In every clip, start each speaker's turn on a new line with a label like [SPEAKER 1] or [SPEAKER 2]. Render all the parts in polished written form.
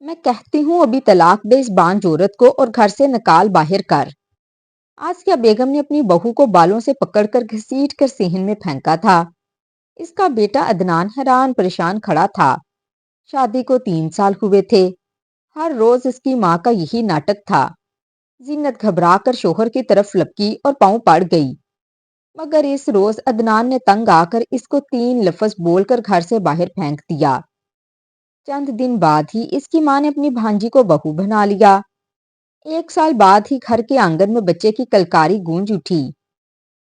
[SPEAKER 1] میں کہتی ہوں ابھی طلاق دے اس بانج عورت کو اور گھر سے نکال باہر کر۔ آسیہ بیگم نے اپنی بہو کو بالوں سے پکڑ کر گھسیٹ کر صحن میں پھینکا تھا۔ اس کا بیٹا عدنان حیران پریشان کھڑا تھا۔ شادی کو 3 سال ہوئے تھے۔ ہر روز اس کی ماں کا یہی ناٹک تھا۔ زینت گھبرا کر شوہر کی طرف لپکی اور پاؤں پڑ گئی، مگر اس روز عدنان نے تنگ آ کر اس کو 3 لفظ بول کر گھر سے باہر پھینک دیا۔ چند دن بعد ہی اس کی ماں نے اپنی بھانجی کو بہو بنا لیا۔ 1 سال بعد ہی گھر کے آنگن میں بچے کی کلکاری گونج اٹھی۔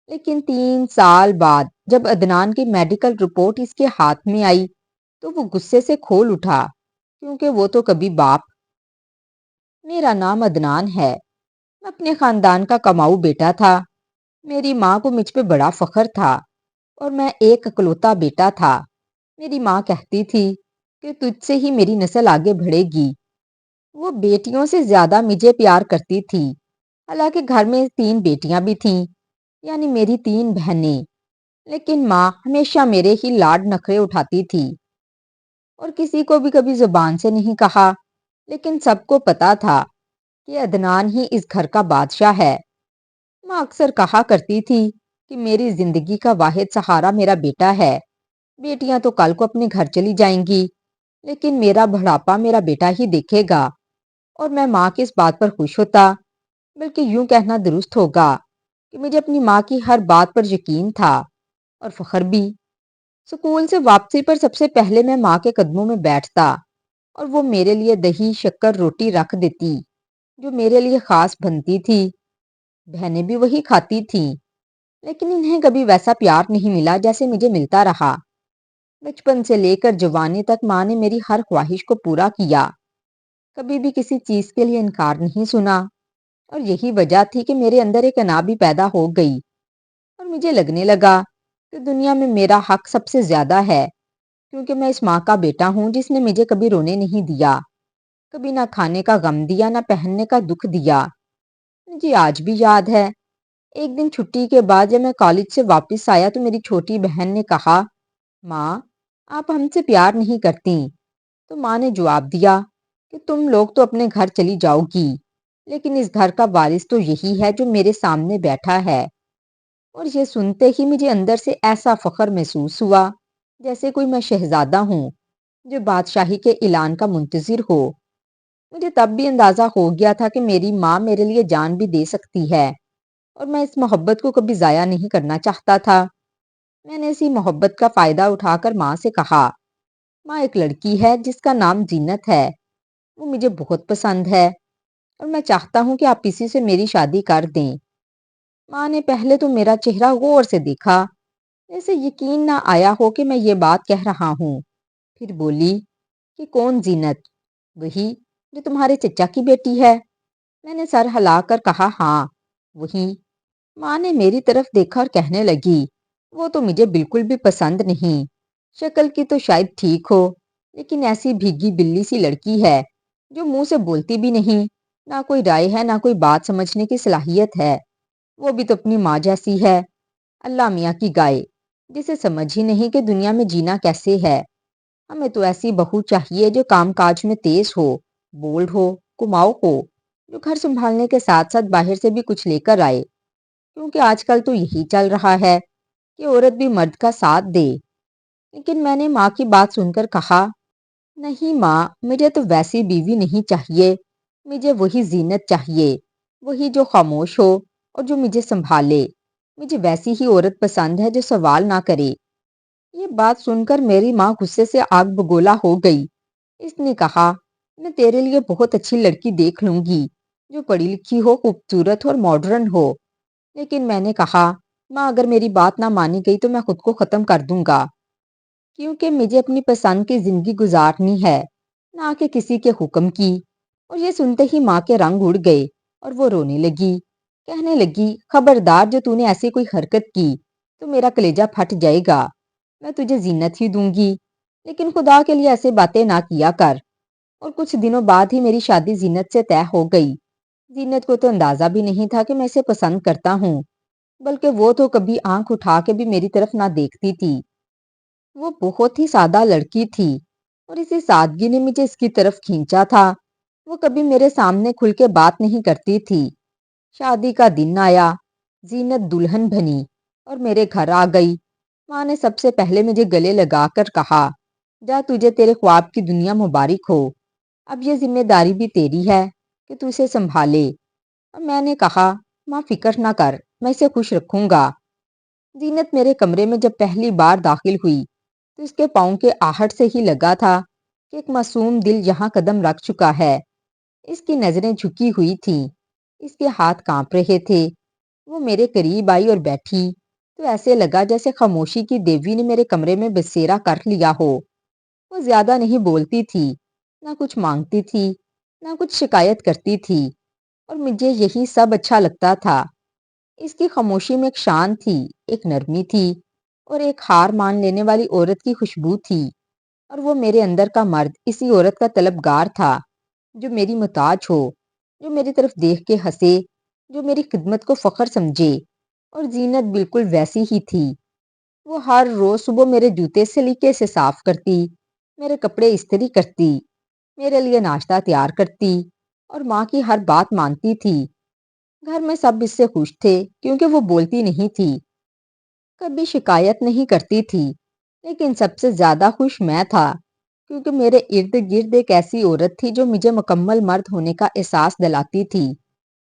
[SPEAKER 1] لیکن 3 سال بعد جب عدنان کی میڈیکل رپورٹ اس کے ہاتھ میں آئی تو وہ غصے سے کھول اٹھا، کیونکہ وہ تو کبھی باپ۔ میرا نام عدنان ہے۔ میں اپنے خاندان کا کماؤ بیٹا تھا۔ میری ماں کو مجھ پہ بڑا فخر تھا اور میں ایک اکلوتا بیٹا تھا۔ میری ماں کہتی تھی کہ تجھ سے ہی میری نسل آگے بڑھے گی۔ وہ بیٹیوں سے زیادہ مجھے پیار کرتی تھی، حالانکہ گھر میں 3 بیٹیاں بھی تھیں، یعنی میری 3 بہنیں۔ لیکن ماں ہمیشہ میرے ہی لاڈ نخرے اٹھاتی تھی اور کسی کو بھی کبھی زبان سے نہیں کہا، لیکن سب کو پتا تھا کہ عدنان ہی اس گھر کا بادشاہ ہے۔ ماں اکثر کہا کرتی تھی کہ میری زندگی کا واحد سہارا میرا بیٹا ہے۔ بیٹیاں تو کل کو اپنے گھر چلی جائیں گی، لیکن میرا بڑھاپا میرا بیٹا ہی دیکھے گا۔ اور میں ماں کی اس بات پر خوش ہوتا، بلکہ یوں کہنا درست ہوگا کہ مجھے اپنی ماں کی ہر بات پر یقین تھا اور فخر بھی۔ سکول سے واپسی پر سب سے پہلے میں ماں کے قدموں میں بیٹھتا اور وہ میرے لیے دہی شکر روٹی رکھ دیتی جو میرے لیے خاص بنتی تھی۔ بہنیں بھی وہی کھاتی تھیں، لیکن انہیں کبھی ویسا پیار نہیں ملا جیسے مجھے ملتا رہا۔ بچپن سے لے کر جوانی تک ماں نے میری ہر خواہش کو پورا کیا، کبھی بھی کسی چیز کے لیے انکار نہیں سنا، اور یہی وجہ تھی کہ میرے اندر ایک انا بھی پیدا ہو گئی اور مجھے لگنے لگا کہ دنیا میں میرا حق سب سے زیادہ ہے، کیونکہ میں اس ماں کا بیٹا ہوں جس نے مجھے کبھی رونے نہیں دیا، کبھی نہ کھانے کا غم دیا، نہ پہننے کا دکھ دیا۔ مجھے آج بھی یاد ہے، ایک دن چھٹی کے بعد جب میں کالج سے واپس آیا تو میری چھوٹی بہن نے کہا، ماں آپ ہم سے پیار نہیں کرتی۔ تو ماں نے جواب دیا کہ تم لوگ تو اپنے گھر چلی جاؤ گی، لیکن اس گھر کا وارث تو یہی ہے جو میرے سامنے بیٹھا ہے۔ اور یہ سنتے ہی مجھے اندر سے ایسا فخر محسوس ہوا، جیسے کوئی میں شہزادہ ہوں جو بادشاہی کے اعلان کا منتظر ہو۔ مجھے تب بھی اندازہ ہو گیا تھا کہ میری ماں میرے لیے جان بھی دے سکتی ہے، اور میں اس محبت کو کبھی ضائع نہیں کرنا چاہتا تھا۔ میں نے اسی محبت کا فائدہ اٹھا کر ماں سے کہا، ماں ایک لڑکی ہے جس کا نام زینت ہے، وہ مجھے بہت پسند ہے اور میں چاہتا ہوں کہ آپ اسی سے میری شادی کر دیں۔ ماں نے پہلے تو میرا چہرہ غور سے دیکھا، جیسے یقین نہ آیا ہو کہ میں یہ بات کہہ رہا ہوں۔ پھر بولی کہ کون زینت؟ وہی جو تمہارے چچا کی بیٹی ہے۔ میں نے سر ہلا کر کہا، ہاں وہی۔ ماں نے میری طرف دیکھا اور کہنے لگی، وہ تو مجھے بالکل بھی پسند نہیں۔ شکل کی تو شاید ٹھیک ہو، لیکن ایسی بھیگی بلی سی لڑکی ہے جو منہ سے بولتی بھی نہیں، نہ کوئی رائے ہے نہ کوئی بات سمجھنے کی صلاحیت ہے۔ وہ بھی تو اپنی ماں جیسی ہے، اللہ میاں کی گائے، جسے سمجھ ہی نہیں کہ دنیا میں جینا کیسے ہے۔ ہمیں تو ایسی بہو چاہیے جو کام کاج میں تیز ہو، بولڈ ہو، کماؤ ہو، جو گھر سنبھالنے کے ساتھ ساتھ باہر سے بھی کچھ لے کر آئے، کیونکہ آج کل تو یہی چل رہا ہے کہ عورت بھی مرد کا ساتھ دے۔ لیکن میں نے ماں کی بات سن کر کہا، نہیں ماں، مجھے تو ویسی بیوی نہیں چاہیے، مجھے وہی زینت چاہیے، وہی جو خاموش ہو اور جو مجھے سنبھالے۔ مجھے ویسی ہی عورت پسند ہے جو سوال نہ کرے۔ یہ بات سن کر میری ماں غصے سے آگ بگولا ہو گئی۔ اس نے کہا، میں تیرے لیے بہت اچھی لڑکی دیکھ لوں گی جو پڑھی لکھی ہو، خوبصورت اور ماڈرن ہو۔ لیکن میں نے کہا، ماں اگر میری بات نہ مانی گئی تو میں خود کو ختم کر دوں گا، کیونکہ مجھے اپنی پسند کی زندگی گزارنی ہے، نہ کہ کسی کے حکم کی۔ اور یہ سنتے ہی ماں کے رنگ اڑ گئے اور وہ رونے لگی، کہنے لگی، خبردار جو تو نے ایسی کوئی حرکت کی تو میرا کلیجہ پھٹ جائے گا، میں تجھے زینت ہی دوں گی، لیکن خدا کے لیے ایسے باتیں نہ کیا کر۔ اور کچھ دنوں بعد ہی میری شادی زینت سے طے ہو گئی۔ زینت کو تو اندازہ بھی نہیں تھا کہ میں اسے پسند کرتا ہوں، بلکہ وہ تو کبھی آنکھ اٹھا کے بھی میری طرف نہ دیکھتی تھی۔ وہ بہت ہی سادہ لڑکی تھی، اور اسی سادگی نے مجھے اس کی طرف کھینچا تھا۔ وہ کبھی میرے سامنے کھل کے بات نہیں کرتی تھی۔ شادی کا دن آیا، زینت دلہن بنی اور میرے گھر آ گئی۔ ماں نے سب سے پہلے مجھے گلے لگا کر کہا، جا تجھے تیرے خواب کی دنیا مبارک ہو، اب یہ ذمہ داری بھی تیری ہے کہ تو اسے سنبھالے۔ اور میں نے کہا، ماں فکر نہ کر، میں اسے خوش رکھوں گا۔ زینت میرے کمرے میں جب پہلی بار داخل ہوئی تو اس کے پاؤں کے آہٹ سے ہی لگا تھا کہ ایک معصوم دل یہاں قدم رکھ چکا ہے۔ اس کی نظریں جھکی ہوئی تھیں، اس کے ہاتھ کانپ رہے تھے۔ وہ میرے قریب آئی اور بیٹھی تو ایسے لگا جیسے خاموشی کی دیوی نے میرے کمرے میں بسیرا کر لیا ہو۔ وہ زیادہ نہیں بولتی تھی، نہ کچھ مانگتی تھی، نہ کچھ شکایت کرتی تھی، اور مجھے یہی سب اچھا لگتا تھا۔ اس کی خاموشی میں ایک شان تھی، ایک نرمی تھی، اور ایک ہار مان لینے والی عورت کی خوشبو تھی۔ اور وہ میرے اندر کا مرد اسی عورت کا طلبگار تھا، جو میری محتاج ہو، جو میری طرف دیکھ کے ہنسے، جو میری خدمت کو فخر سمجھے۔ اور زینت بالکل ویسی ہی تھی۔ وہ ہر روز صبح میرے جوتے سلیقے سے صاف کرتی، میرے کپڑے استری کرتی، میرے لیے ناشتہ تیار کرتی، اور ماں کی ہر بات مانتی تھی۔ گھر میں سب اس سے خوش تھے کیونکہ وہ بولتی نہیں تھی، کبھی شکایت نہیں کرتی تھی، لیکن سب سے زیادہ خوش میں تھا کیونکہ میرے ارد گرد ایک ایسی عورت تھی جو مجھے مکمل مرد ہونے کا احساس دلاتی تھی۔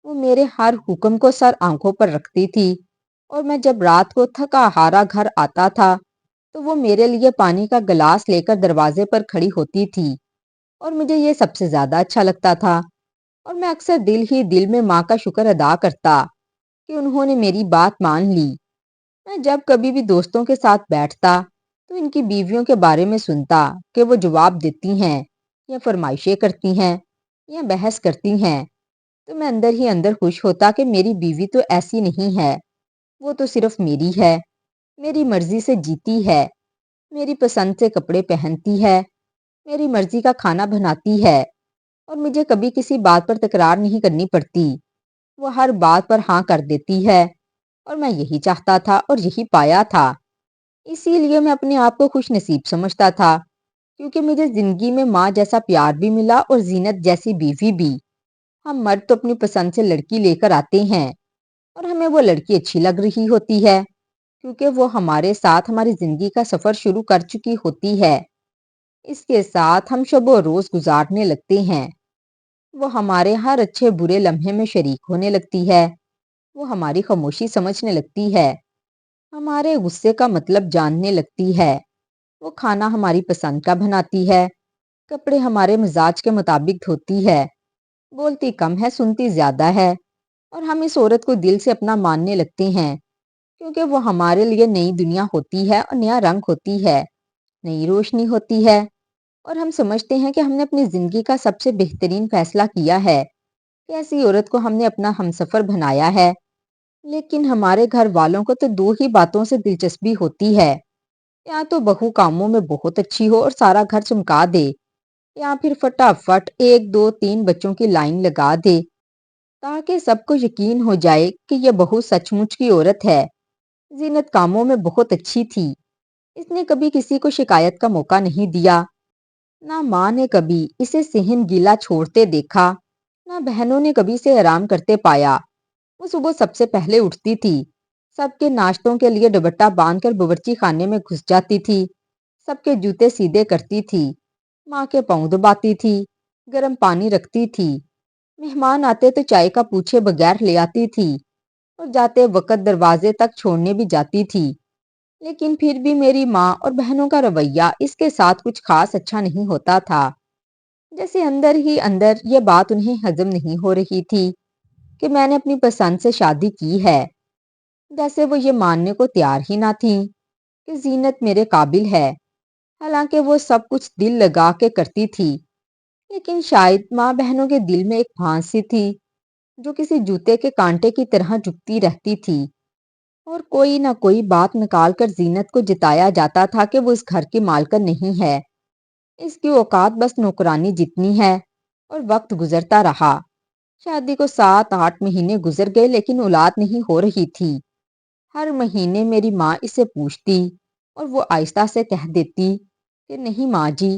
[SPEAKER 1] وہ میرے ہر حکم کو سر آنکھوں پر رکھتی تھی، اور میں جب رات کو تھکا ہارا گھر آتا تھا تو وہ میرے لیے پانی کا گلاس لے کر دروازے پر کھڑی ہوتی تھی، اور مجھے یہ سب سے زیادہ اچھا لگتا تھا۔ اور میں اکثر دل ہی دل میں ماں کا شکر ادا کرتا کہ انہوں نے میری بات مان لی۔ میں جب کبھی بھی دوستوں کے ساتھ بیٹھتا تو ان کی بیویوں کے بارے میں سنتا کہ وہ جواب دیتی ہیں، یا فرمائشیں کرتی ہیں، یا بحث کرتی ہیں، تو میں اندر ہی اندر خوش ہوتا کہ میری بیوی تو ایسی نہیں ہے، وہ تو صرف میری ہے، میری مرضی سے جیتی ہے، میری پسند سے کپڑے پہنتی ہے، میری مرضی کا کھانا بناتی ہے، اور مجھے کبھی کسی بات پر تکرار نہیں کرنی پڑتی۔ وہ ہر بات پر ہاں کر دیتی ہے، اور میں یہی چاہتا تھا اور یہی پایا تھا۔ اسی لیے میں اپنے آپ کو خوش نصیب سمجھتا تھا، کیونکہ مجھے زندگی میں ماں جیسا پیار بھی ملا اور زینت جیسی بیوی بھی۔ ہم مرد تو اپنی پسند سے لڑکی لے کر آتے ہیں، اور ہمیں وہ لڑکی اچھی لگ رہی ہوتی ہے کیونکہ وہ ہمارے ساتھ ہماری زندگی کا سفر شروع کر چکی ہوتی ہے۔ اس کے ساتھ ہم شب و روز گزارنے لگتے ہیں۔ وہ ہمارے ہر اچھے برے لمحے میں شریک ہونے لگتی ہے۔ وہ ہماری خاموشی سمجھنے لگتی ہے، ہمارے غصے کا مطلب جاننے لگتی ہے۔ وہ کھانا ہماری پسند کا بناتی ہے، کپڑے ہمارے مزاج کے مطابق دھوتی ہے، بولتی کم ہے سنتی زیادہ ہے، اور ہم اس عورت کو دل سے اپنا ماننے لگتے ہیں کیونکہ وہ ہمارے لیے نئی دنیا ہوتی ہے اور نیا رنگ ہوتی ہے، نئی روشنی ہوتی ہے، اور ہم سمجھتے ہیں کہ ہم نے اپنی زندگی کا سب سے بہترین فیصلہ کیا ہے کہ ایسی عورت کو ہم نے اپنا ہمسفر بنایا ہے۔ لیکن ہمارے گھر والوں کو تو دو ہی باتوں سے دلچسپی ہوتی ہے، یا تو بہو کاموں میں بہت اچھی ہو اور سارا گھر چمکا دے، یا پھر فٹافٹ ایک دو تین بچوں کی لائن لگا دے تاکہ سب کو یقین ہو جائے کہ یہ بہو سچ مچ کی عورت ہے۔ زینت کاموں میں بہت اچھی تھی، اس نے کبھی کسی کو شکایت کا موقع نہیں دیا، نہ ماں نے کبھی اسے صحن گیلا چھوڑتے دیکھا، نہ بہنوں نے کبھی اسے آرام کرتے پایا۔ وہ صبح سب سے پہلے اٹھتی تھی، سب کے ناشتوں کے لیے دوپٹہ باندھ کر باورچی خانے میں گھس جاتی تھی، سب کے جوتے سیدھے کرتی تھی، ماں کے پاؤں دباتی تھی، گرم پانی رکھتی تھی، مہمان آتے تو چائے کا پوچھے بغیر لے آتی تھی، اور جاتے وقت دروازے تک چھوڑنے بھی جاتی تھی۔ لیکن پھر بھی میری ماں اور بہنوں کا رویہ اس کے ساتھ کچھ خاص اچھا نہیں ہوتا تھا، جیسے اندر ہی اندر یہ بات انہیں ہضم نہیں ہو رہی تھی کہ میں نے اپنی پسند سے شادی کی ہے، جیسے وہ یہ ماننے کو تیار ہی نہ تھیں کہ زینت میرے قابل ہے، حالانکہ وہ سب کچھ دل لگا کے کرتی تھی۔ لیکن شاید ماں بہنوں کے دل میں ایک پھانسی تھی جو کسی جوتے کے کانٹے کی طرح جھکتی رہتی تھی، اور کوئی نہ کوئی بات نکال کر زینت کو جتایا جاتا تھا کہ وہ اس گھر کی مالکن نہیں ہے، اس کی اوقات بس نوکرانی جتنی ہے۔ اور وقت گزرتا رہا، شادی کو 7-8 مہینے گزر گئے لیکن اولاد نہیں ہو رہی تھی۔ ہر مہینے میری ماں اسے پوچھتی اور وہ آہستہ سے کہہ دیتی کہ نہیں ماں جی،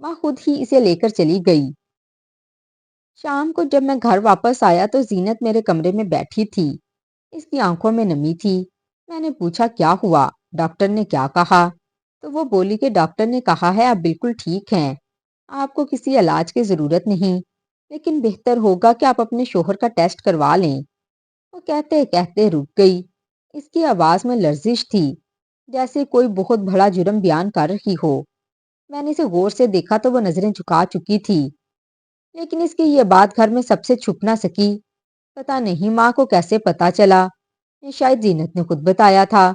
[SPEAKER 1] ماں خود ہی اسے لے کر چلی گئی۔ شام کو جب میں گھر واپس آیا تو زینت میرے کمرے میں بیٹھی تھی۔ اس کی آنکھوں میں نمی تھی۔ میں نے پوچھا کیا ہوا، ڈاکٹر نے کیا کہا؟ تو وہ بولی کہ ڈاکٹر نے کہا ہے آپ بالکل ٹھیک ہیں، آپ کو کسی علاج کی ضرورت نہیں، لیکن بہتر ہوگا کہ آپ اپنے شوہر کا ٹیسٹ کروا لیں۔ وہ کہتے کہتے رک گئی۔ اس کی آواز میں لرزش تھی، جیسے کوئی بہت بڑا جرم بیان کر رہی ہو۔ میں نے اسے غور سے دیکھا تو وہ نظریں جھکا چکی تھی، لیکن اس کی یہ بات گھر میں سب سے چھپ نہ سکی۔ پتہ نہیں ماں کو کیسے پتا چلا، یہ شاید زینت نے خود بتایا تھا۔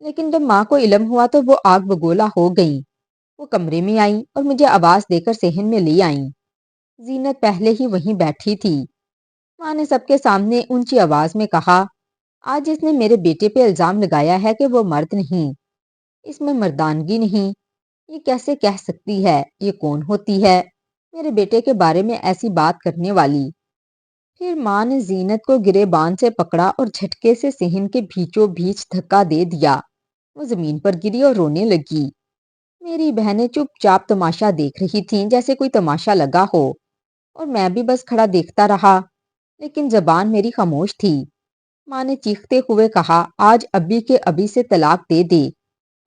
[SPEAKER 1] لیکن جب ماں کو علم ہوا تو وہ آگ بگولا ہو گئیں۔ وہ کمرے میں آئیں اور مجھے آواز دے کر صحن میں لے آئیں۔ زینت پہلے ہی وہیں بیٹھی تھی۔ ماں نے سب کے سامنے اونچی آواز میں کہا، آج اس نے میرے بیٹے پہ الزام لگایا ہے کہ وہ مرد نہیں، اس میں مردانگی نہیں۔ یہ کیسے کہہ سکتی ہے؟ یہ کون ہوتی ہے میرے بیٹے کے بارے میں ایسی بات کرنے والی؟ پھر ماں نے زینت کو گریبان سے پکڑا اور جھٹکے سے صحن کے بیچوں بیچ دھکا دے دیا۔ وہ زمین پر گری اور رونے لگی۔ میری بہنیں چپ چاپ تماشا دیکھ رہی تھیں، جیسے کوئی تماشا لگا ہو، اور میں بھی بس کھڑا دیکھتا رہا، لیکن زبان میری خاموش تھی۔ ماں نے چیختے ہوئے کہا، آج ابھی کے ابھی سے طلاق دے دے،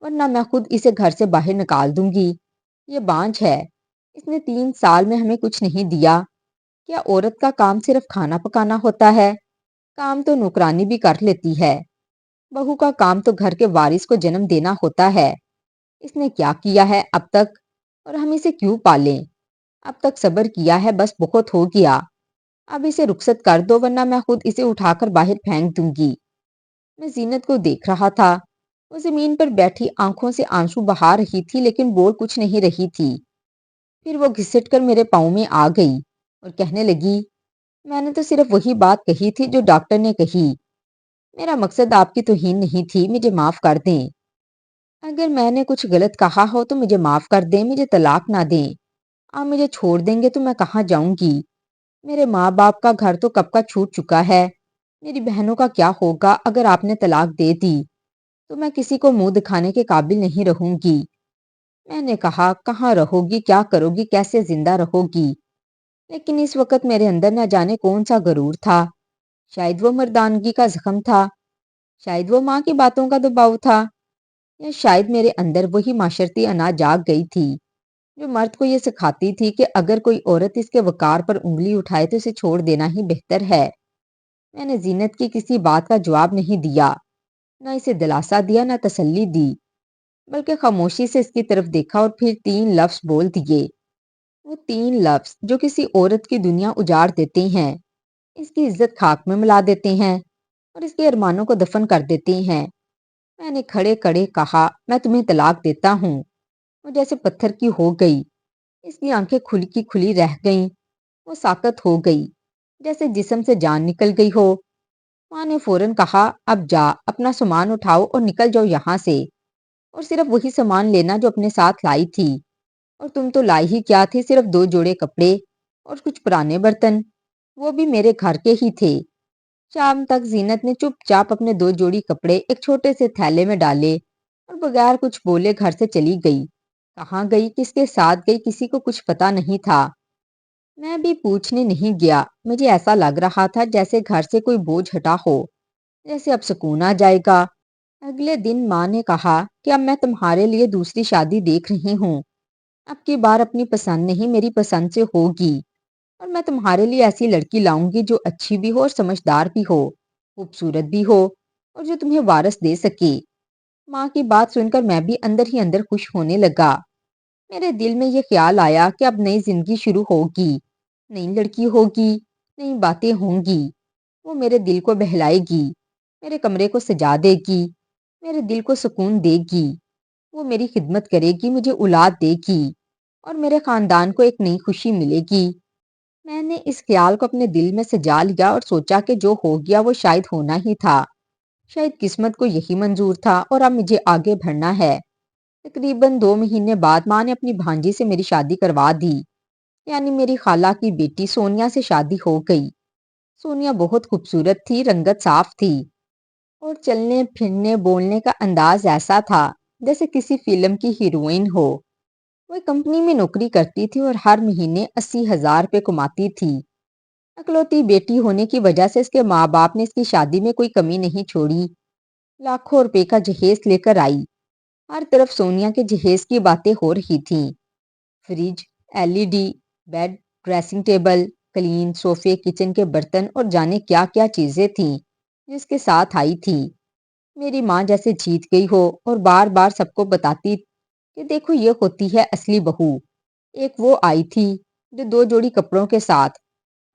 [SPEAKER 1] ورنہ میں خود اسے گھر سے باہر نکال دوں گی۔ یہ بانجھ ہے، اس نے 3 سال میں ہمیں کچھ نہیں دیا۔ کیا عورت کا کام صرف کھانا پکانا ہوتا ہے؟ کام تو نوکرانی بھی کر لیتی ہے۔ بہو کا کام تو گھر کے وارث کو جنم دینا ہوتا ہے۔ اس نے کیا کیا ہے اب تک، اور ہم اسے کیوں پالیں؟ اب تک صبر کیا ہے، بس بہت ہو گیا۔ اب اسے رخصت کر دو، ورنہ میں خود اسے اٹھا کر باہر پھینک دوں گی۔ میں زینت کو دیکھ رہا تھا۔ وہ زمین پر بیٹھی آنکھوں سے آنسو بہا رہی تھی، لیکن بول کچھ نہیں رہی تھی۔ پھر وہ گھسٹ کر میرے پاؤں میں آ گئی اور کہنے لگی، میں نے تو صرف وہی بات کہی تھی جو ڈاکٹر نے کہی۔ میرا مقصد آپ کی توہین نہیں تھی، مجھے معاف کر دیں۔ اگر میں نے کچھ غلط کہا ہو تو مجھے معاف کر دیں، مجھے طلاق نہ دیں۔ آپ مجھے چھوڑ دیں گے تو میں کہاں جاؤں گی؟ میرے ماں باپ کا گھر تو کب کا چھوٹ چکا ہے۔ میری بہنوں کا کیا ہوگا اگر آپ نے طلاق دے دی؟ تو میں کسی کو منہ دکھانے کے قابل نہیں رہوں گی۔ میں نے کہا، کہاں رہو گی، کیا کرو گی، کیسے زندہ رہو گی؟ لیکن اس وقت میرے اندر نہ جانے کون سا غرور تھا۔ شاید وہ مردانگی کا زخم تھا، شاید وہ ماں کی باتوں کا دباؤ تھا، یا شاید میرے اندر وہی معاشرتی انا جاگ گئی تھی جو مرد کو یہ سکھاتی تھی کہ اگر کوئی عورت اس کے وقار پر انگلی اٹھائے تو اسے چھوڑ دینا ہی بہتر ہے۔ میں نے زینت کی کسی بات کا جواب نہیں دیا، نہ اسے دلاسا دیا، نہ تسلی دی، بلکہ خاموشی سے اس کی طرف دیکھا اور پھر 3 لفظ بول دیے۔ وہ 3 لفظ جو کسی عورت کی دنیا اجاڑ دیتے ہیں، اس کی عزت خاک میں ملا دیتے ہیں اور اس کے ارمانوں کو دفن کر دیتے ہیں۔ میں نے کھڑے کھڑے کہا، میں تمہیں طلاق دیتا ہوں۔ وہ جیسے پتھر کی ہو گئی۔ اس کی آنکھیں کھلی کی کھلی رہ گئیں۔ وہ ساکت ہو گئی، جیسے جسم سے جان نکل گئی ہو۔ ماں نے فوراً کہا، اب جا، اپنا سامان اٹھاؤ اور نکل جاؤ یہاں سے، اور صرف وہی سامان لینا جو اپنے ساتھ لائی تھی۔ اور تم تو لائی ہی کیا تھی، صرف 2 جوڑے کپڑے اور کچھ پرانے برتن، وہ بھی میرے گھر کے ہی تھے۔ شام تک زینت نے چپ چاپ اپنے 2 جوڑی کپڑے ایک چھوٹے سے تھیلے میں ڈالے اور بغیر کچھ بولے گھر سے چلی گئی۔ کہاں گئی، کس کے ساتھ گئی، کسی کو کچھ پتا نہیں تھا۔ میں بھی پوچھنے نہیں گیا۔ مجھے ایسا لگ رہا تھا جیسے گھر سے کوئی بوجھ ہٹا ہو، جیسے اب سکون آ جائے گا۔ اگلے دن ماں نے کہا کہ اب میں تمہارے لیے دوسری شادی دیکھ رہی ہوں۔ اب کی بار اپنی پسند نہیں، میری پسند سے ہوگی، اور میں تمہارے لیے ایسی لڑکی لاؤں گی جو اچھی بھی ہو اور سمجھدار بھی ہو، خوبصورت بھی ہو، اور جو تمہیں وارث دے سکے۔ ماں کی بات سن کر میں بھی اندر ہی اندر خوش ہونے لگا۔ میرے دل میں یہ خیال آیا کہ اب نئی زندگی شروع ہوگی، نئی لڑکی ہوگی، نئی باتیں ہوں گی۔ وہ میرے دل کو بہلائے گی، میرے کمرے کو سجا دے گی، میرے دل کو سکون دے گی۔ وہ میری خدمت کرے گی، مجھے اولاد دے گی، اور میرے خاندان کو ایک نئی خوشی ملے گی۔ میں نے اس خیال کو اپنے دل میں سجا لیا اور سوچا کہ جو ہو گیا وہ شاید ہونا ہی تھا۔ شاید قسمت کو یہی منظور تھا اور اب مجھے آگے بڑھنا ہے۔ تقریباً 2 مہینے بعد ماں نے اپنی بھانجی سے میری شادی کروا دی، یعنی میری خالہ کی بیٹی سونیا سے شادی ہو گئی۔ سونیا بہت خوبصورت تھی، رنگت صاف تھی، اور چلنے پھرنے بولنے کا انداز ایسا تھا جیسے کسی فلم کی ہیروئن ہو۔ وہ ایک کمپنی میں نوکری کرتی تھی اور ہر مہینے 80,000 روپے کماتی تھی۔ اکلوتی بیٹی ہونے کی وجہ سے اس کے ماں باپ نے اس کی شادی میں کوئی کمی نہیں چھوڑی، لاکھوں روپے کا جہیز لے کر آئی۔ ہر طرف سونیا کے جہیز کی باتیں ہو رہی تھیں۔ Fridge, LED، bed, dressing table, clean صوفے، کچن کے برتن اور جانے کیا کیا چیزیں تھیں جس کے ساتھ آئی تھی۔ میری ماں جیسے جیت گئی ہو اور بار بار سب کو بتاتی کہ دیکھو یہ ہوتی ہے اصلی بہو۔ ایک وہ آئی تھی جو 2 جوڑی کپڑوں کے ساتھ،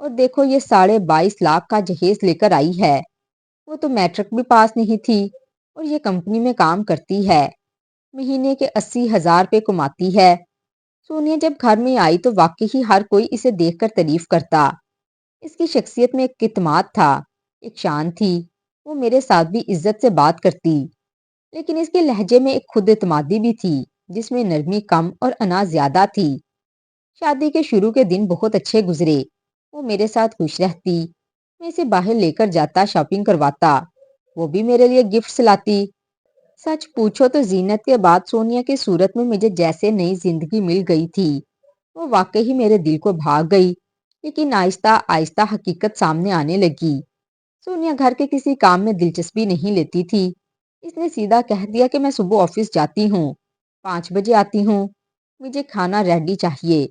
[SPEAKER 1] اور دیکھو یہ 22.5 لاکھ کا جہیز لے کر آئی ہے۔ وہ تو میٹرک بھی پاس نہیں تھی اور یہ کمپنی میں کام کرتی ہے، مہینے کے 80,000 روپے کماتی ہے۔ سونیا جب گھر میں آئی تو واقعی ہر کوئی اسے دیکھ کر تعریف کرتا۔ اس کی شخصیت میں ایک اعتماد تھا، ایک شان تھی۔ وہ میرے ساتھ بھی عزت سے بات کرتی، لیکن اس کے لہجے میں ایک خود اعتمادی بھی تھی جس میں نرمی کم اور انا زیادہ تھی۔ شادی کے شروع کے دن بہت اچھے گزرے۔ وہ میرے ساتھ خوش رہتی، میں اسے باہر لے کر جاتا، شاپنگ کرواتا، وہ بھی میرے لیے گفٹس لاتی۔ سچ پوچھو تو زینت کے بعد سونیا کی صورت میں مجھے جیسے نئی زندگی مل گئی تھی۔ وہ واقعی میرے دل کو بھاگ گئی، لیکن آہستہ آہستہ حقیقت سامنے آنے لگی۔ سونیا گھر کے کسی کام میں دلچسپی نہیں لیتی تھی۔ اس نے سیدھا کہہ دیا کہ میں صبح آفس جاتی ہوں، 5 بجے آتی ہوں، مجھے کھانا ریڈی چاہیے،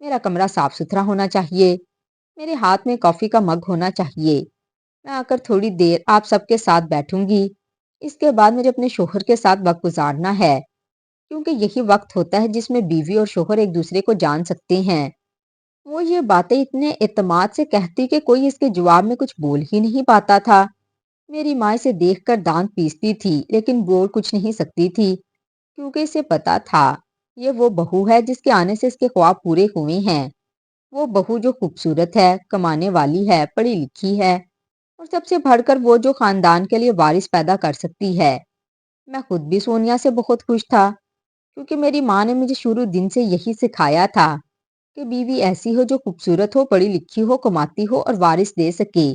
[SPEAKER 1] میرا کمرہ صاف ستھرا ہونا چاہیے، میرے ہاتھ میں کافی کا مگ ہونا چاہیے، میں آ کر تھوڑی دیر آپ سب کے ساتھ بیٹھوں گی، اس کے بعد مجھے اپنے شوہر کے ساتھ وقت گزارنا ہے، کیونکہ یہی وقت ہوتا ہے جس میں بیوی اور شوہر ایک دوسرے کو جان سکتے ہیں۔ وہ یہ باتیں اتنے اعتماد سے کہتی کہ کوئی اس کے جواب میں کچھ بول ہی نہیں پاتا تھا۔ میری ماں اسے دیکھ کر دانت پیستی تھی لیکن بول کچھ نہیں سکتی تھی، کیونکہ اسے پتا تھا یہ وہ بہو ہے جس کے آنے سے اس کے خواب پورے ہوئے ہیں۔ وہ بہو جو خوبصورت ہے، کمانے والی ہے، پڑھی لکھی ہے، اور سب سے بڑھ کر وہ جو خاندان کے لیے وارث پیدا کر سکتی ہے۔ میں خود بھی سونیا سے بہت خوش تھا، کیونکہ میری ماں نے مجھے شروع دن سے یہی سکھایا تھا کہ بیوی ایسی ہو جو خوبصورت ہو، پڑھی لکھی ہو، کماتی ہو اور وارث دے سکے،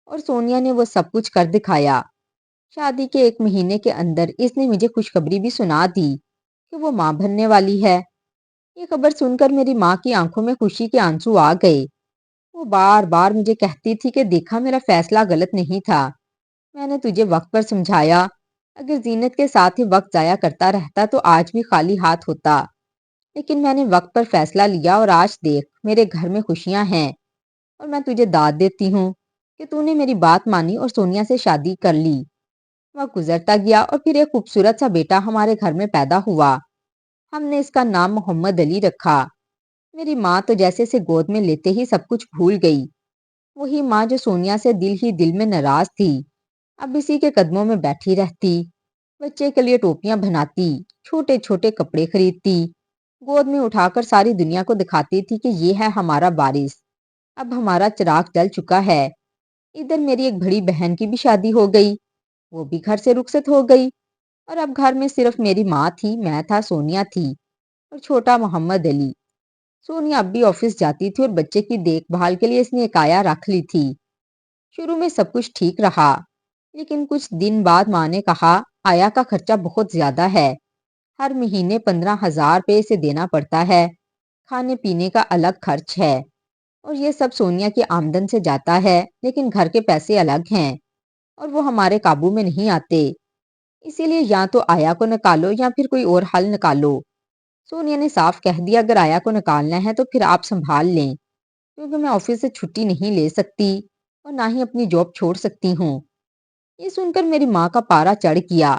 [SPEAKER 1] اور سونیا نے وہ سب کچھ کر دکھایا۔ شادی کے 1 مہینے کے اندر اس نے مجھے خوشخبری بھی سنا دی کہ وہ ماں بننے والی ہے۔ یہ خبر سن کر میری ماں کی آنکھوں میں خوشی کے آنسو آ گئے۔ وہ بار بار مجھے کہتی تھی کہ دیکھا میرا فیصلہ غلط نہیں تھا، میں نے تجھے وقت پر سمجھایا، اگر زینت کے ساتھ ہی وقت ضائع کرتا رہتا تو آج بھی خالی ہاتھ ہوتا، لیکن میں نے وقت پر فیصلہ لیا اور آج دیکھ میرے گھر میں خوشیاں ہیں، اور میں تجھے داد دیتی ہوں کہ تو نے میری بات مانی اور سونیا سے شادی کر لی۔ وقت گزرتا گیا اور پھر ایک خوبصورت سا بیٹا ہمارے گھر میں پیدا ہوا۔ ہم نے اس کا نام محمد علی رکھا۔ میری ماں تو جیسے اسے گود میں لیتے ہی سب کچھ بھول گئی، وہی ماں جو سونیا سے دل ہی دل میں ناراض تھی، اب اسی کے قدموں میں بیٹھی رہتی، بچے کے لیے ٹوپیاں بناتی، چھوٹے چھوٹے کپڑے خریدتی، گود میں اٹھا کر ساری دنیا کو دکھاتی تھی کہ یہ ہے ہمارا وارث، اب ہمارا چراغ جل چکا ہے۔ ادھر میری ایک بڑی بہن کی بھی شادی ہو گئی، وہ بھی گھر سے رخصت ہو گئی، اور اب گھر میں صرف میری ماں تھی، میں تھا، سونیا تھی اور چھوٹا محمد علی۔ سونیا اب بھی آفس جاتی تھی اور بچے کی دیکھ بھال کے لیے اس نے ایک آیا رکھ لی تھی۔ شروع میں سب کچھ ٹھیک رہا، لیکن کچھ دن بعد ماں نے کہا آیا کا خرچہ بہت زیادہ ہے، ہر مہینے 15,000 روپے اسے دینا پڑتا ہے، کھانے پینے کا الگ خرچ ہے، اور یہ سب سونیا کی آمدن سے جاتا ہے، لیکن گھر کے پیسے الگ ہیں اور وہ ہمارے قابو میں نہیں آتے، اسی لیے یا تو آیا کو نکالو یا پھر کوئی اور حل نکالو۔ سونیا نے صاف کہہ دیا اگر آیا کو نکالنا ہے تو پھر آپ سنبھال لیں، کیونکہ میں آفس سے چھٹی نہیں لے سکتی اور نہ ہی اپنی جاب چھوڑ سکتی ہوں۔ یہ سن کر میری ماں کا پارا چڑھ گیا،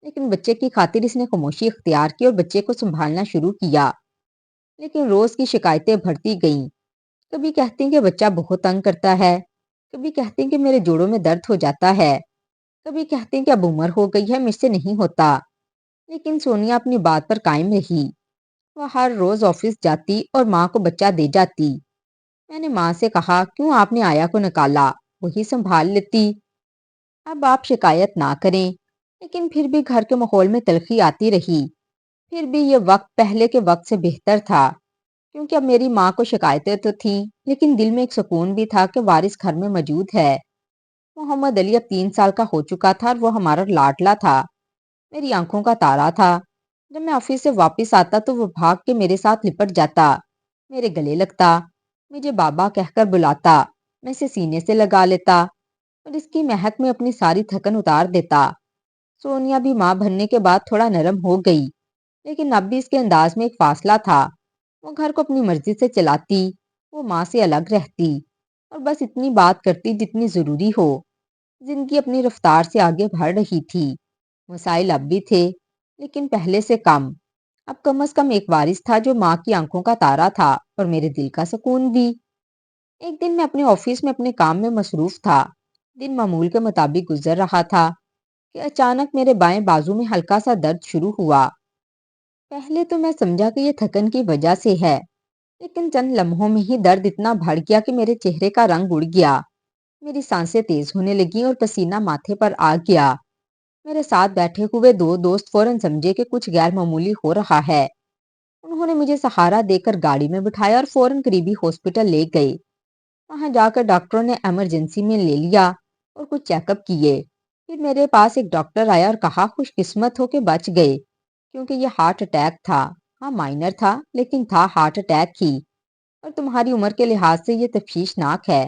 [SPEAKER 1] لیکن بچے کی خاطر اس نے خاموشی اختیار کی اور بچے کو سنبھالنا شروع کیا، لیکن روز کی شکایتیں بڑھتی گئیں۔ کبھی کہتی ہیں کہ بچہ بہت تنگ کرتا ہے، کبھی کہتی ہیں کہ میرے جوڑوں میں درد ہو جاتا ہے، کبھی کہتے ہیں کہ اب عمر ہو گئی ہے مجھ سے نہیں ہوتا، لیکن سونیا اپنی بات پر قائم رہی۔ وہ ہر روز آفس جاتی اور ماں کو بچہ دے جاتی۔ میں نے ماں سے کہا کیوں آپ نے آیا کو نکالا، وہی سنبھال لیتی، اب آپ شکایت نہ کریں، لیکن پھر بھی گھر کے ماحول میں تلخی آتی رہی۔ پھر بھی یہ وقت پہلے کے وقت سے بہتر تھا، کیونکہ اب میری ماں کو شکایتیں تو تھیں، لیکن دل میں ایک سکون بھی تھا کہ وارث گھر میں موجود ہے۔ محمد علی اب 3 سال کا ہو چکا تھا اور وہ ہمارا لاڈلا تھا، میری آنکھوں کا تارا تھا۔ جب میں آفس سے واپس آتا تو وہ بھاگ کے میرے ساتھ لپٹ جاتا، میرے گلے لگتا، مجھے بابا کہہ کر بلاتا، میں اسے سینے سے لگا لیتا اور اس کی مہک میں اپنی ساری تھکن اتار دیتا۔ سونیا بھی ماں بننے کے بعد تھوڑا نرم ہو گئی، لیکن اب بھی اس کے انداز میں ایک فاصلہ تھا۔ وہ گھر کو اپنی مرضی سے چلاتی، وہ ماں سے الگ رہتی اور بس اتنی بات کرتی جتنی ضروری ہو۔ زندگی اپنی رفتار سے آگے بڑھ رہی تھی، مسائل اب بھی تھے، لیکن پہلے سے کم۔ اب کم از کم ایک وارث تھا جو ماں کی آنکھوں کا تارا تھا اور میرے دل کا سکون بھی۔ ایک دن میں اپنے آفس میں اپنے کام میں مصروف تھا، دن معمول کے مطابق گزر رہا تھا کہ اچانک میرے بائیں بازو میں ہلکا سا درد شروع ہوا۔ پہلے تو میں سمجھا کہ یہ تھکن کی وجہ سے ہے، لیکن چند لمحوں میں ہی درد اتنا بڑھ گیا کہ میرے چہرے کا رنگ اڑ گیا، میری سانسیں تیز ہونے لگیں اور پسینہ ماتھے پر آ گیا۔ میرے ساتھ بیٹھے ہوئے دو دوست فوراً سمجھے کہ کچھ غیر معمولی ہو رہا ہے۔ انہوں نے مجھے سہارا دے کر گاڑی میں بٹھایا اور فوراً قریبی ہاسپٹل لے گئے۔ وہاں جا کر ڈاکٹروں نے ایمرجنسی میں لے لیا اور کچھ چیک اپ کیے۔ پھر میرے پاس ایک ڈاکٹر آیا اور کہا خوش قسمت ہو کہ بچ گئے، کیونکہ یہ ہارٹ اٹیک تھا۔ ہاں مائنر تھا، لیکن تھا ہارٹ اٹیک ہی، اور تمہاری عمر کے لحاظ سے یہ تشویشناک ہے۔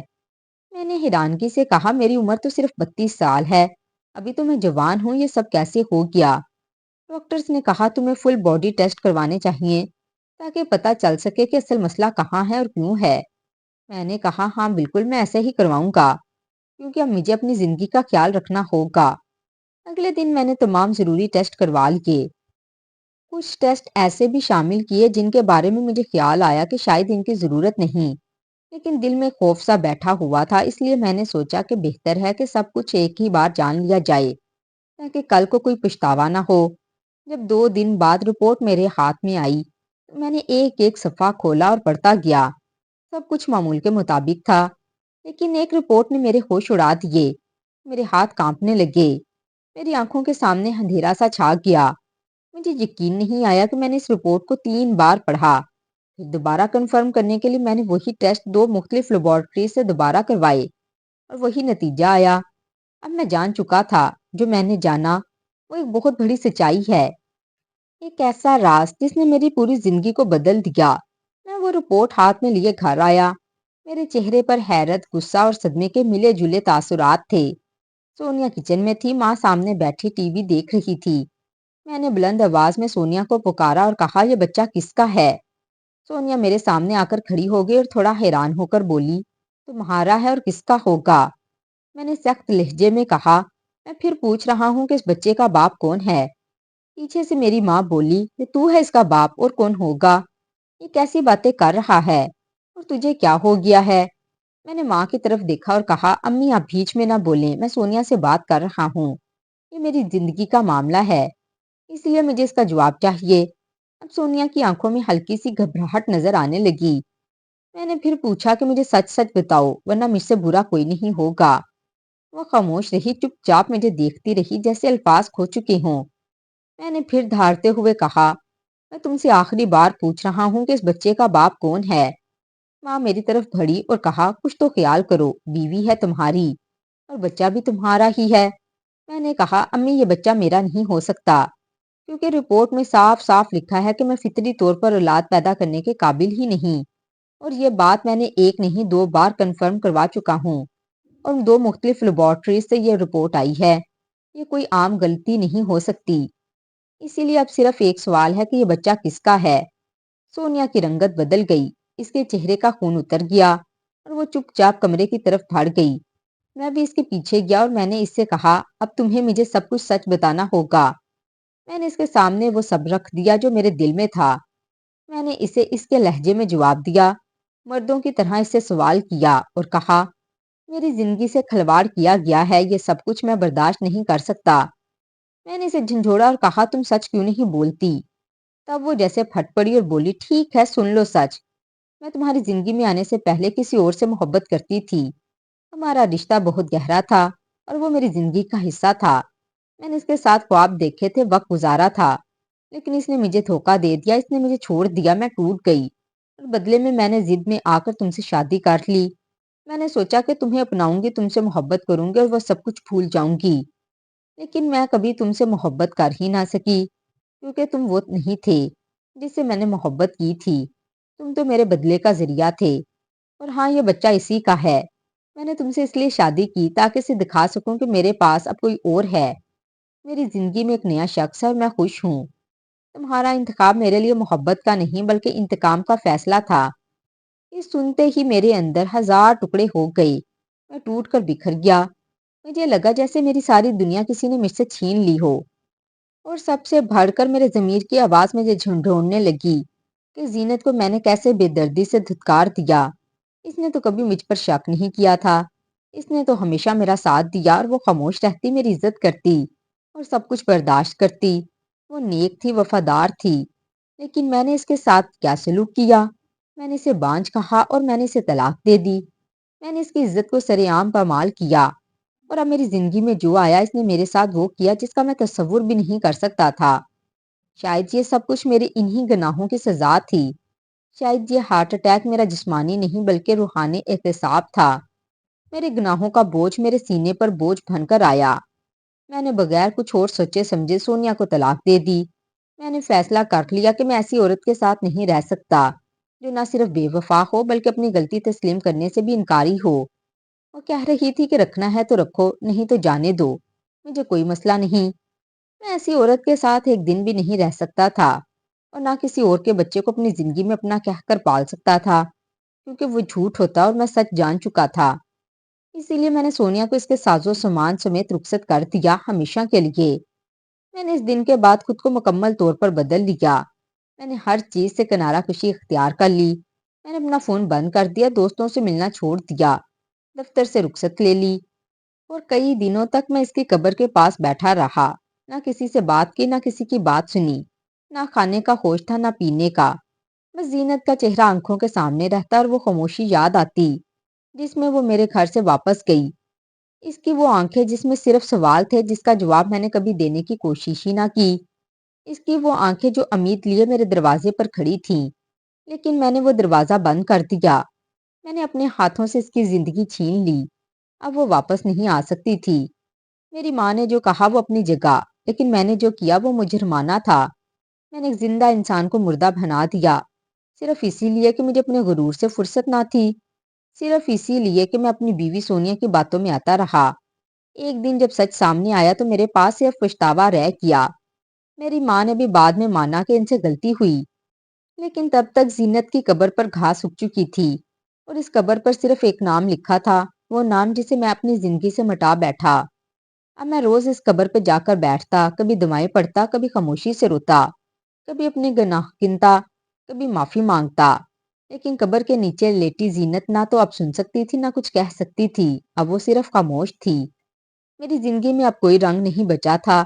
[SPEAKER 1] میں نے حیرانگی سے کہا میری عمر تو صرف 32 سال ہے، ابھی تو میں جوان ہوں، یہ سب کیسے ہو گیا؟ ڈاکٹرز نے کہا تمہیں فل باڈی ٹیسٹ کروانے چاہیے تاکہ پتہ چل سکے کہ اصل مسئلہ کہاں ہے اور کیوں ہے۔ میں نے کہا ہاں بالکل میں ایسے ہی کرواؤں گا، کیونکہ اب مجھے اپنی زندگی کا خیال رکھنا ہوگا۔ اگلے دن میں نے تمام ضروری ٹیسٹ کروا لیے۔ کچھ ٹیسٹ ایسے بھی شامل کیے جن کے بارے میں مجھے خیال آیا کہ شاید ان کی ضرورت نہیں، لیکن دل میں خوف سا بیٹھا ہوا تھا، اس لیے میں نے سوچا کہ بہتر ہے کہ سب کچھ ایک ہی بار جان لیا جائے تاکہ کل کو کوئی پچھتاوا نہ ہو۔ جب 2 دن بعد رپورٹ میرے ہاتھ میں آئی تو میں نے ایک ایک صفحہ کھولا اور پڑھتا گیا۔ سب کچھ معمول کے مطابق تھا، لیکن ایک رپورٹ نے میرے ہوش اڑا دیے۔ میرے ہاتھ کانپنے لگے، میری آنکھوں کے سامنے اندھیرا سا چھا گیا۔ مجھے یقین نہیں آیا کہ میں نے اس رپورٹ کو 3 بار پڑھا۔ پھر دوبارہ کنفرم کرنے کے لیے میں نے وہی ٹیسٹ 2 مختلف لیبارٹری سے دوبارہ کروائے اور وہی نتیجہ آیا۔ اب میں جان چکا تھا، جو میں نے جانا وہ ایک بہت بڑی سچائی ہے، ایک ایسا راز جس نے میری پوری زندگی کو بدل دیا۔ میں وہ رپورٹ ہاتھ میں لیے گھر آیا، میرے چہرے پر حیرت، غصہ اور صدمے کے ملے جلے تاثرات تھے۔ سونیا کچن میں تھی، ماں سامنے بیٹھی ٹی وی دیکھ رہی تھی۔ میں نے بلند آواز میں سونیا کو پکارا اور کہا یہ بچہ کس کا ہے؟ سونیا میرے سامنے آ کر کھڑی ہو گئی اور تھوڑا حیران ہو کر بولی تمہارا ہے اور کس کا ہوگا؟ میں نے سخت لہجے میں کہا میں پھر پوچھ رہا ہوں کہ اس بچے کا باپ کون ہے؟ پیچھے سے میری ماں بولی کہ تو ہے اس کا باپ اور کون ہوگا؟ یہ کیسی باتیں کر رہا ہے اور تجھے کیا ہو گیا ہے؟ میں نے ماں کی طرف دیکھا اور کہا امی آپ بیچ میں نہ بولیں، میں سونیا سے بات کر رہا ہوں، یہ میری زندگی کا معاملہ ہے، اس لیے مجھے اس کا جواب چاہیے۔ اب سونیا کی آنکھوں میں ہلکی سی گھبراہٹ نظر آنے لگی۔ میں نے پھر پوچھا کہ مجھے سچ سچ بتاؤ ورنہ مجھ سے برا کوئی نہیں ہوگا۔ وہ خاموش رہی، چپ چاپ مجھے دیکھتی رہی جیسے الفاظ کھو چکے ہوں۔ میں نے پھر دھارتے ہوئے کہا میں تم سے آخری بار پوچھ رہا ہوں کہ اس بچے کا باپ کون ہے؟ ماں میری طرف بڑھی اور کہا کچھ تو خیال کرو، بیوی ہے تمہاری اور بچہ بھی تمہارا ہی ہے۔ میں نے کہا امی یہ بچہ میرا نہیں ہو سکتا، کیونکہ رپورٹ میں صاف صاف لکھا ہے کہ میں فطری طور پر اولاد پیدا کرنے کے قابل ہی نہیں، اور یہ بات میں نے ایک نہیں 2 بار کنفرم کروا چکا ہوں، اور 2 مختلف لیبارٹریز سے یہ رپورٹ آئی ہے۔ یہ کوئی عام غلطی نہیں ہو سکتی، اسی لیے اب صرف ایک سوال ہے کہ یہ بچہ کس کا ہے؟ سونیا کی رنگت بدل گئی، اس کے چہرے کا خون اتر گیا اور وہ چپ چاپ کمرے کی طرف بھاگ گئی۔ میں بھی اس کے پیچھے گیا اور میں نے اس سے کہا اب تمہیں مجھے سب کچھ سچ بتانا ہوگا۔ میں نے اس کے سامنے وہ سب رکھ دیا جو میرے دل میں تھا۔ میں نے اسے اس کے لہجے میں جواب دیا، مردوں کی طرح اس سے سوال کیا اور کہا میری زندگی سے کھلواڑ کیا گیا ہے، یہ سب کچھ میں برداشت نہیں کر سکتا۔ میں نے اسے جھنجھوڑا اور کہا تم سچ کیوں نہیں بولتی؟ تب وہ جیسے پھٹ پڑی اور بولی ٹھیک ہے سن لو سچ، میں تمہاری زندگی میں آنے سے پہلے کسی اور سے محبت کرتی تھی، ہمارا رشتہ بہت گہرا تھا اور وہ میری زندگی کا حصہ تھا، میں نے اس کے ساتھ خواب دیکھے تھے، وقت گزارا تھا، لیکن اس نے مجھے دھوکہ دے دیا، اس نے مجھے چھوڑ دیا، میں ٹوٹ گئی اور بدلے میں نے ضد میں آ کر تم سے شادی کر لی۔ میں نے سوچا کہ تمہیں اپناؤں گی، تم سے محبت کروں گی اور وہ سب کچھ بھول جاؤں گی، لیکن میں کبھی تم سے محبت کر ہی نہ سکی۔ کیونکہ تم وہ نہیں تھے جس سے میں نے محبت کی تھی، تم تو میرے بدلے کا ذریعہ تھے۔ اور ہاں، یہ بچہ اسی کا ہے۔ میں نے تم سے اس لیے شادی کی تاکہ اسے دکھا سکوں کہ میرے پاس اب کوئی اور ہے، میری زندگی میں ایک نیا شخص ہے اور میں خوش ہوں۔ تمہارا انتخاب میرے لیے محبت کا نہیں بلکہ انتقام کا فیصلہ تھا۔ یہ سنتے ہی میرے اندر ہزار ٹکڑے ہو گئے، میں ٹوٹ کر بکھر گیا۔ مجھے لگا جیسے میری ساری دنیا کسی نے مجھ سے چھین لی ہو، اور سب سے بڑھ کر میرے ضمیر کی آواز مجھے جھنجھوڑنے لگی کہ زینت کو میں نے کیسے بے دردی سے دھتکار دیا۔ اس نے تو کبھی مجھ پر شک نہیں کیا تھا، اس نے تو ہمیشہ میرا ساتھ دیا، اور وہ خاموش رہتی، میری عزت کرتی اور سب کچھ برداشت کرتی۔ وہ نیک تھی، وفادار تھی، لیکن میں نے اس کے ساتھ کیا سلوک کیا؟ میں نے اسے بانجھ کہا اور میں نے اسے طلاق دے دی۔ میں نے اس کی عزت کو سرے عام پامال کیا، اور اب میری زندگی میں جو آیا اس نے میرے ساتھ وہ کیا جس کا میں تصور بھی نہیں کر سکتا تھا۔ شاید یہ سب کچھ میرے انہی گناہوں کی سزا تھی۔ شاید یہ ہارٹ اٹیک میرا جسمانی نہیں بلکہ روحانی احتساب تھا۔ میرے گناہوں کا بوجھ میرے سینے پر بوجھ بن کر آیا۔ میں نے بغیر کچھ اور سوچے سمجھے سونیا کو طلاق دے دی۔ میں نے فیصلہ کر لیا کہ میں ایسی عورت کے ساتھ نہیں رہ سکتا جو نہ صرف بے وفا ہو بلکہ اپنی غلطی تسلیم کرنے سے بھی انکاری ہو۔ وہ کہہ رہی تھی کہ رکھنا ہے تو رکھو، نہیں تو جانے دو، مجھے کوئی مسئلہ نہیں۔ میں ایسی عورت کے ساتھ ایک دن بھی نہیں رہ سکتا تھا، اور نہ کسی اور کے بچے کو اپنی زندگی میں اپنا کہہ کر پال سکتا تھا، کیونکہ وہ جھوٹ ہوتا اور میں سچ جان چکا تھا۔ اسی لیے میں نے سونیا کو اس کے ساز و سامان سمیت رخصت کر دیا، ہمیشہ کے لیے۔ میں نے اس دن کے بعد خود کو مکمل طور پر بدل لیا۔ میں نے ہر چیز سے کنارہ کشی اختیار کر لی۔ میں نے اپنا فون بند کر دیا، دوستوں سے ملنا چھوڑ دیا، دفتر سے رخصت لے لی، اور کئی دنوں تک میں اس کی قبر کے پاس بیٹھا رہا، نہ کسی سے بات کی، نہ کسی کی بات سنی، نہ کھانے کا ہوش تھا نہ پینے کا۔ بس زینت کا چہرہ آنکھوں کے سامنے رہتا اور وہ خاموشی یاد آتی جس میں وہ میرے گھر سے واپس گئی۔ اس کی وہ آنکھیں جس میں صرف سوال تھے جس کا جواب میں نے کبھی دینے کی کوشش ہی نہ کی۔ اس کی وہ آنکھیں جو امید لیے میرے دروازے پر کھڑی تھیں، لیکن میں نے وہ دروازہ بند کر دیا۔ میں نے اپنے ہاتھوں سے اس کی زندگی چھین لی، اب وہ واپس نہیں آ سکتی تھی۔ میری ماں نے جو کہا وہ اپنی جگہ، لیکن میں نے جو کیا وہ مجرمانہ تھا۔ میں نے ایک زندہ انسان کو مردہ بنا دیا، صرف اسی لیے کہ مجھے اپنے غرور سے فرصت نہ تھی، صرف اسی لیے کہ میں اپنی بیوی سونیا کی باتوں میں آتا رہا۔ ایک دن جب سچ سامنے آیا تو میرے پاس صرف پچھتاوا رہ گیا۔ میری ماں نے بھی بعد میں مانا کہ ان سے غلطی ہوئی، لیکن تب تک زینت کی قبر پر گھاس اگ چکی تھی، اور اس قبر پر صرف ایک نام لکھا تھا، وہ نام جسے میں اپنی زندگی سے مٹا بیٹھا۔ اب میں روز اس قبر پہ جا کر بیٹھتا، کبھی دعائیں پڑھتا، کبھی خاموشی سے روتا، کبھی اپنے گناہ گنتا، کبھی معافی مانگتا، لیکن قبر کے نیچے لیٹی زینت نہ تو اب سن سکتی تھی نہ کچھ کہہ سکتی تھی، اب وہ صرف خاموش تھی۔ میری زندگی میں اب کوئی رنگ نہیں بچا تھا،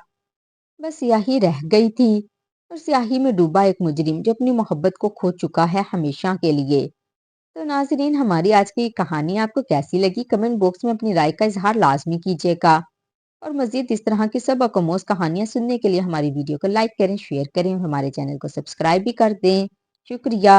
[SPEAKER 1] بس سیاہی رہ گئی تھی، اور سیاہی میں ڈوبا ایک مجرم جو اپنی محبت کو کھو چکا ہے ہمیشہ کے لیے۔ تو ناظرین، ہماری آج کی کہانی آپ کو کیسی لگی؟ کمنٹ باکس میں اپنی رائے کا اظہار لازمی کیجیے گا، اور مزید اس طرح کی سب اکموز کہانیاں سننے کے لیے ہماری ویڈیو کو لائک کریں، شیئر کریں، اور ہمارے چینل کو سبسکرائب بھی کر دیں۔ شکریہ۔